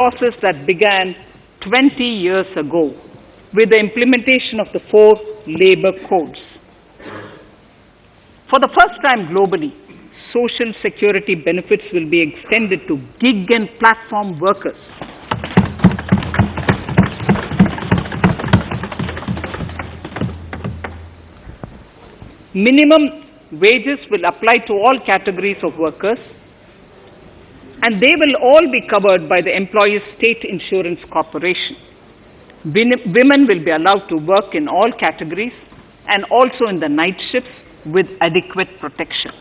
process that began 20 years ago with the implementation of the 4 labor codes. For the first time globally, social security benefits will be extended to gig and platform workers. Minimum wages will apply to all categories of workers, and they will all be covered by the Employees State Insurance Corporation. Women will be allowed to work in all categories and also in the night shifts with adequate protection.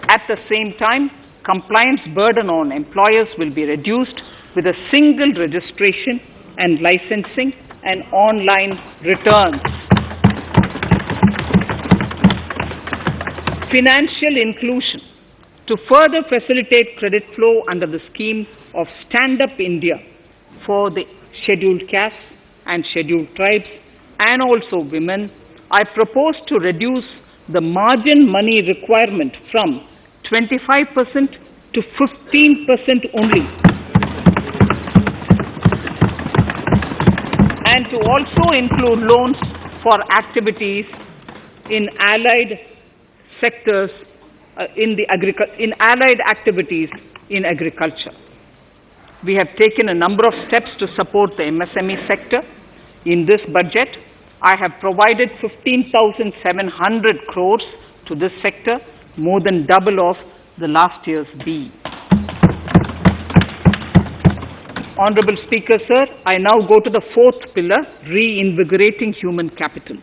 At the same time, compliance burden on employers will be reduced with a single registration and licensing and online returns. Financial inclusion. To further facilitate credit flow under the scheme of Stand Up India for the scheduled castes and scheduled tribes and also women, I propose to reduce the margin money requirement from 25% to 15% only, and to also include loans for activities in allied sectors in allied activities in agriculture. We have taken a number of steps to support the MSME sector. In this budget, I have provided 15,700 crores to this sector, more than double of the last year's BE. Honorable Speaker, sir, I now go to the 4th pillar, reinvigorating human capital.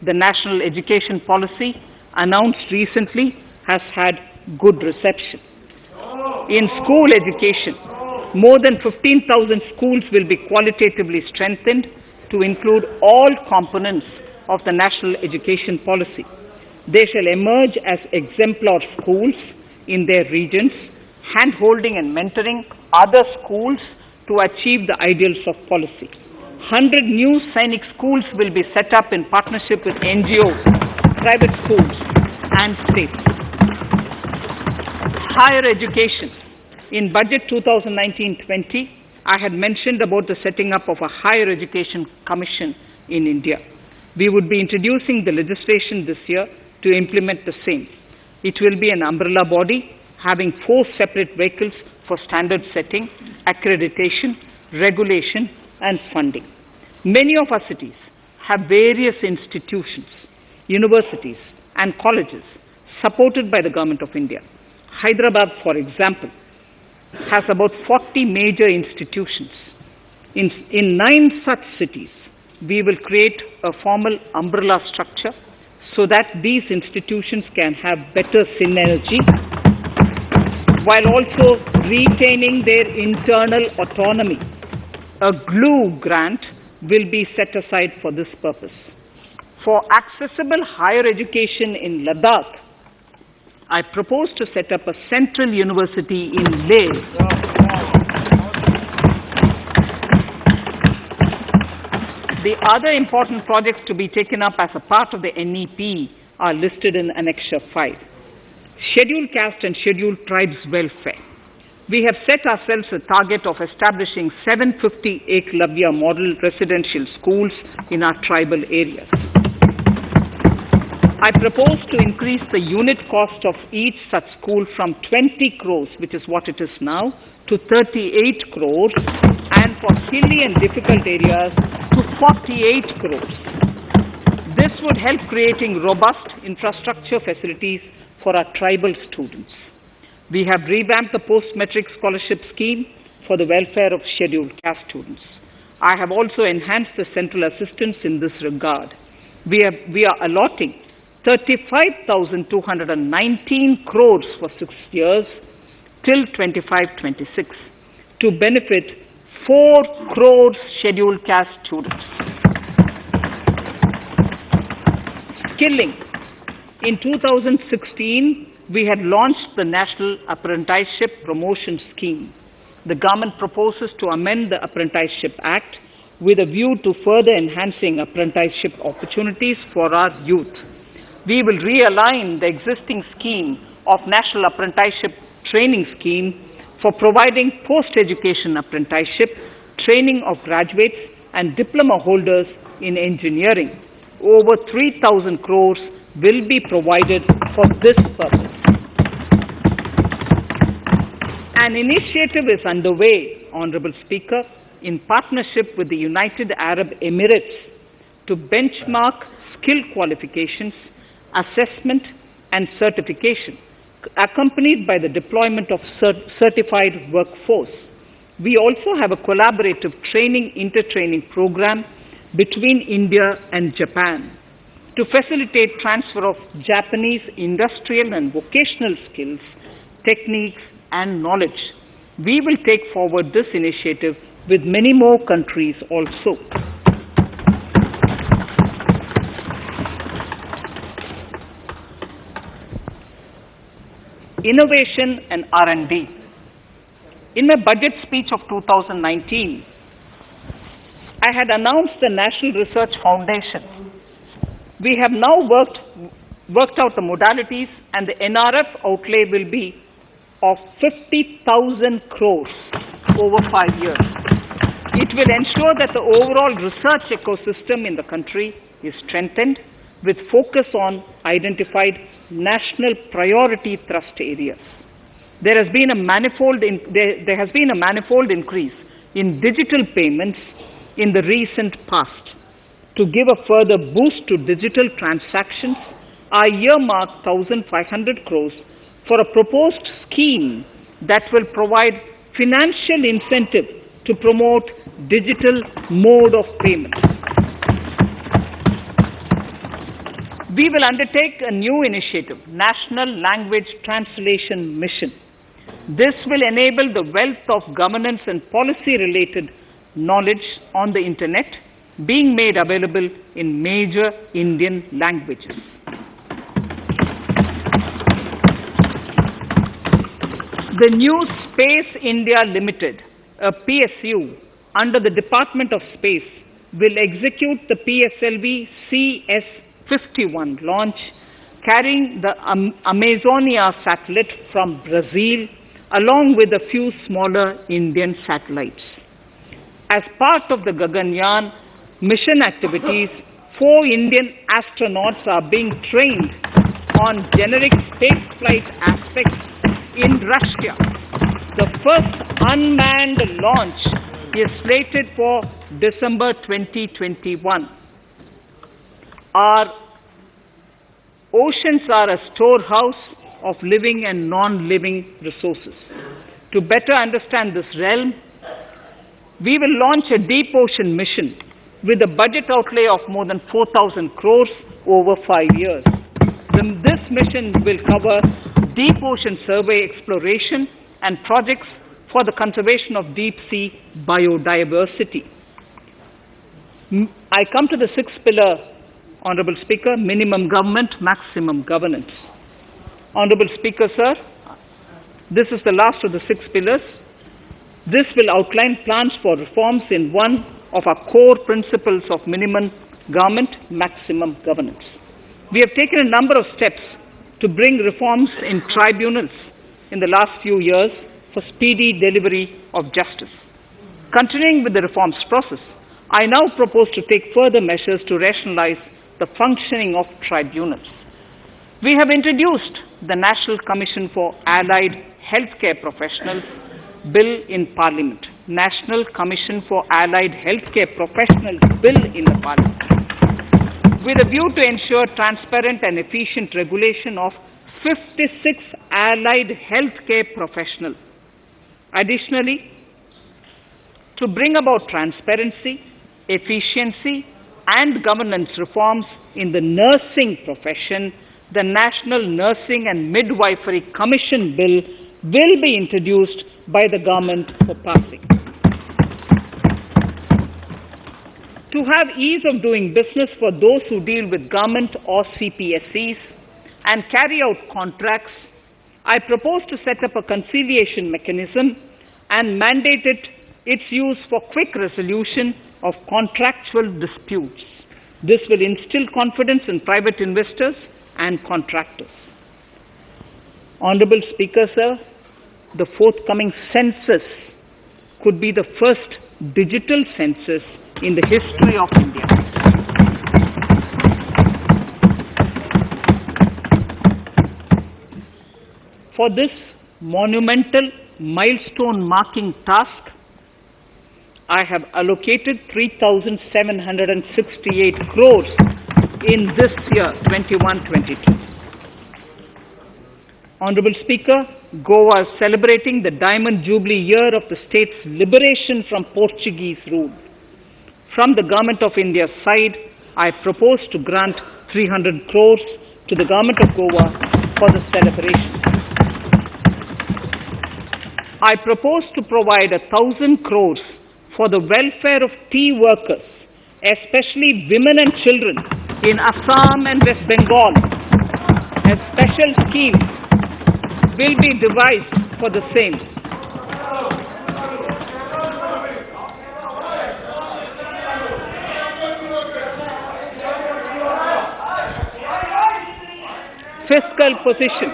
The national education policy announced recently has had good reception. In school education, more than 15,000 schools will be qualitatively strengthened to include all components of the national education policy. They shall emerge as exemplar schools in their regions, hand-holding and mentoring other schools to achieve the ideals of policy. 100 new Sainik schools will be set up in partnership with NGOs, private schools and states. Higher education. In Budget 2019-20, I had mentioned about the setting up of a higher education commission in India. We would be introducing the legislation this year to implement the same. It will be an umbrella body having 4 separate vehicles for standard setting, accreditation, regulation, and funding. Many of our cities have various institutions, universities, and colleges supported by the Government of India. Hyderabad, for example, has about 40 major institutions. In 9 such cities, we will create a formal umbrella structure so that these institutions can have better synergy while also retaining their internal autonomy. A glue grant will be set aside for this purpose. For accessible higher education in Ladakh, I propose to set up a central university in Leh. The other important projects to be taken up as a part of the NEP are listed in Annexure 5. Scheduled caste and scheduled tribes welfare. We have set ourselves a target of establishing 750 Eklavya model residential schools in our tribal areas. I propose to increase the unit cost of each such school from 20 crores, which is what it is now, to 38 crores, and for hilly and difficult areas to 48 crores. This would help creating robust infrastructure facilities for our tribal students. We have revamped the post-metric scholarship scheme for the welfare of scheduled caste students. I have also enhanced the central assistance in this regard. We are allotting 35,219 crores for 6 years till 25-26 to benefit 4 crores scheduled caste students. Skilling. In 2016, we had launched the National Apprenticeship Promotion Scheme. The government proposes to amend the Apprenticeship Act with a view to further enhancing apprenticeship opportunities for our youth. We will realign the existing scheme of National Apprenticeship Training Scheme for providing post-education apprenticeship, training of graduates and diploma holders in engineering. Over 3,000 crores will be provided for this purpose. An initiative is underway, Honorable Speaker, in partnership with the United Arab Emirates to benchmark skill qualifications, assessment and certification, accompanied by the deployment of certified workforce. We also have a collaborative intertraining program between India and Japan to facilitate transfer of Japanese industrial and vocational skills, techniques and knowledge. We will take forward this initiative with many more countries also. Innovation and R&D. In my budget speech of 2019, I had announced the National Research Foundation. We have now worked out the modalities, and the NRF outlay will be of 50,000 crores over 5 years. It will ensure that the overall research ecosystem in the country is strengthened with focus on identified national priority thrust areas. There has been a manifold increase in digital payments in the recent past. To give a further boost to digital transactions, I earmarked 1,500 crores for a proposed scheme that will provide financial incentive to promote digital mode of payment. We will undertake a new initiative, National Language Translation Mission. This will enable the wealth of governance and policy-related knowledge on the Internet being made available in major Indian languages. The new Space India Limited, a PSU, under the Department of Space, will execute the PSLV CS-51 launch, carrying the Amazonia satellite from Brazil, along with a few smaller Indian satellites. As part of the Gaganyaan mission activities, 4 Indian astronauts are being trained on generic spaceflight aspects in Russia. The first unmanned launch is slated for December 2021. Our oceans are a storehouse of living and non-living resources. To better understand this realm, we will launch a deep ocean mission with a budget outlay of more than 4,000 crores over 5 years. This mission will cover deep ocean survey exploration and projects for the conservation of deep sea biodiversity. I come to the 6th pillar, Honorable Speaker, minimum government, maximum governance. Honorable Speaker, sir, this is the last of the 6 pillars. This will outline plans for reforms in one of our core principles of minimum government, maximum governance. We have taken a number of steps to bring reforms in tribunals in the last few years for speedy delivery of justice. Continuing with the reforms process, I now propose to take further measures to rationalize the functioning of tribunals. We have introduced the National Commission for Allied Healthcare Professionals Bill in Parliament. National Commission for Allied Healthcare Professionals Bill in the Parliament, with a view to ensure transparent and efficient regulation of 56 allied healthcare professionals. Additionally, to bring about transparency, efficiency, and governance reforms in the nursing profession, the National Nursing and Midwifery Commission Bill will be introduced by the government for passing. To have ease of doing business for those who deal with government or CPSEs and carry out contracts, I propose to set up a conciliation mechanism and mandate its use for quick resolution of contractual disputes. This will instill confidence in private investors and contractors. Honorable Speaker, sir, the forthcoming census could be the first digital census in the history of India. For this monumental milestone marking task, I have allocated 3,768 crores in this year, 21-22. Honorable Speaker, Goa is celebrating the Diamond Jubilee year of the state's liberation from Portuguese rule. From the Government of India's side, I propose to grant 300 crores to the Government of Goa for the celebration. I propose to provide 1,000 crores for the welfare of tea workers, especially women and children in Assam and West Bengal. A special scheme will be devised for the same. Fiscal position.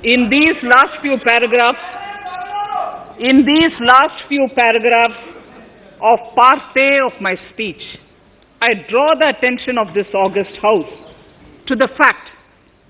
In these last few paragraphs of Part A of my speech, I draw the attention of this august House to the fact